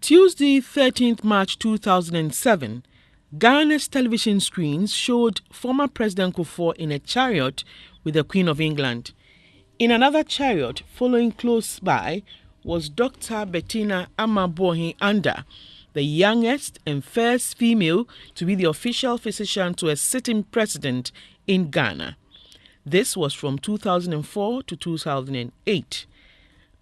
Tuesday, 13th March 2007, Ghana's television screens showed former President Kufuor in a chariot with the Queen of England. In another chariot following close by was Dr. Bettina Boohene Andah, the youngest and first female to be the official physician to a sitting president in Ghana. This was from 2004 to 2008.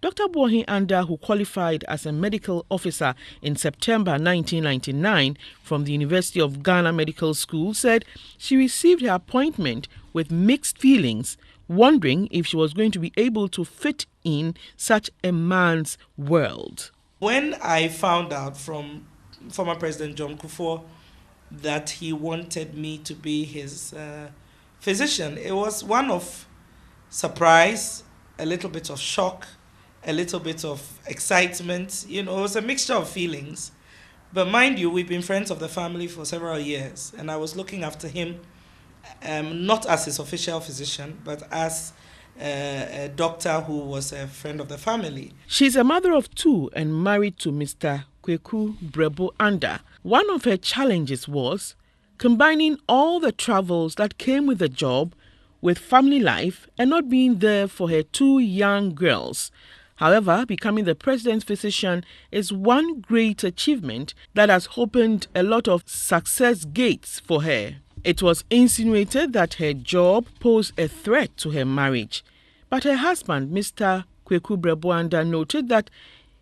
Dr. Boohene Andah, who qualified as a medical officer in September 1999 from the University of Ghana Medical School, said she received her appointment with mixed feelings, wondering if she was going to be able to fit in such a man's world. When I found out from former President John Kufuor that he wanted me to be his physician, it was one of surprise, a little bit of shock, a little bit of excitement. You know, it was a mixture of feelings. But mind you, we've been friends of the family for several years, and I was looking after him, not as his official physician, but as a doctor who was a friend of the family. She's a mother of two and married to Mr. Boohene Andah. One of her challenges was combining all the travels that came with the job with family life and not being there for her two young girls. However, becoming the president's physician is one great achievement that has opened a lot of success gates for her. It was insinuated that her job posed a threat to her marriage, but her husband, Mr. Boohene Andah, noted that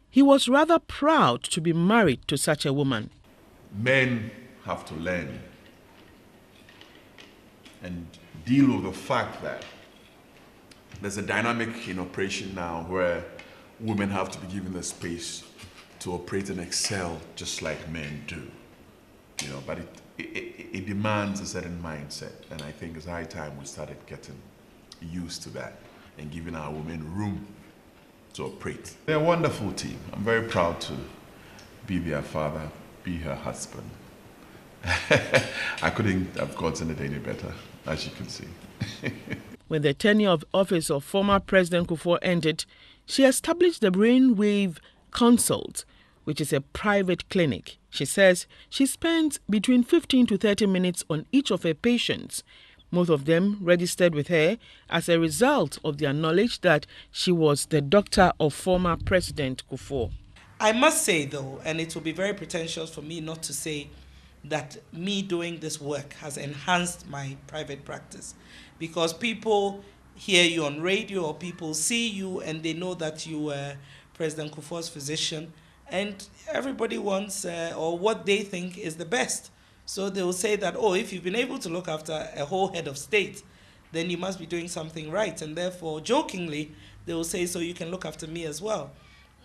he was rather proud to be married to such a woman. Men have to learn and deal with the fact that there's a dynamic in operation now where women have to be given the space to operate and excel just like men do. You know, but it demands a certain mindset, and I think it's high time we started getting used to that and giving our women room to operate. They're a wonderful team. I'm very proud to be their father, be her husband. I couldn't have gotten it any better, as you can see. When the tenure of office of former President Kufuor ended, she established the Brainwave Consult, which is a private clinic. She says she spends between 15 to 30 minutes on each of her patients. Most of them registered with her as a result of their knowledge that she was the doctor of former President Kufuor. I must say, though, and it will be very pretentious for me not to say that me doing this work has enhanced my private practice, because people hear you on radio or people see you and they know that you were President Kufuor's physician, and everybody wants or what they think is the best. So they will say that, oh, if you've been able to look after a whole head of state, then you must be doing something right. And therefore, jokingly, they will say, so you can look after me as well.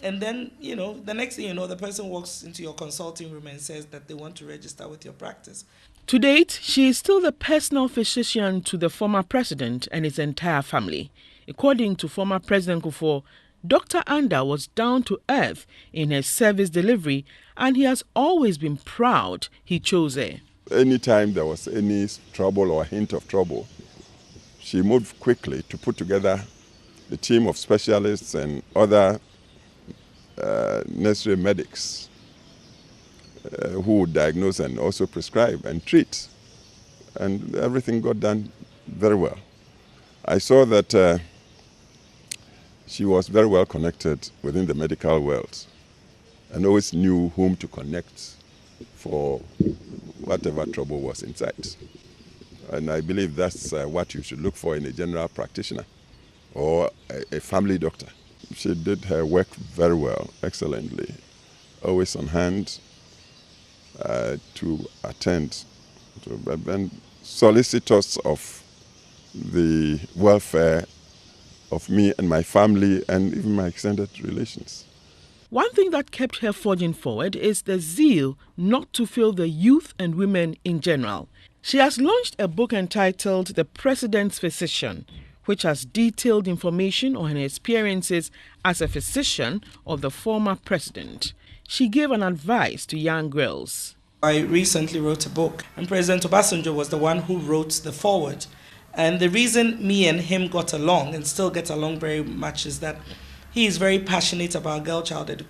And then, you know, the next thing you know, the person walks into your consulting room and says that they want to register with your practice. To date, she is still the personal physician to the former president and his entire family. According to former President Kufuor, Dr. Andah was down to earth in her service delivery, and he has always been proud he chose her. Anytime there was any trouble or hint of trouble, she moved quickly to put together the team of specialists and other necessary medics who would diagnose and also prescribe and treat. And everything got done very well. I saw that she was very well connected within the medical world and always knew whom to connect for whatever trouble was in sight. And I believe that's what you should look for in a general practitioner or a family doctor. She did her work very well, excellently, always on hand to attend to, and solicitous of the welfare of me and my family and even my extended relations. One thing that kept her forging forward is the zeal not to fail the youth and women in general. She has launched a book entitled The President's Physician, which has detailed information on her experiences as a physician of the former president. She gave an advice to young girls. I recently wrote a book, and President Obasanjo was the one who wrote the foreword. And the reason me and him got along and still get along very much is that he is very passionate about girl child education.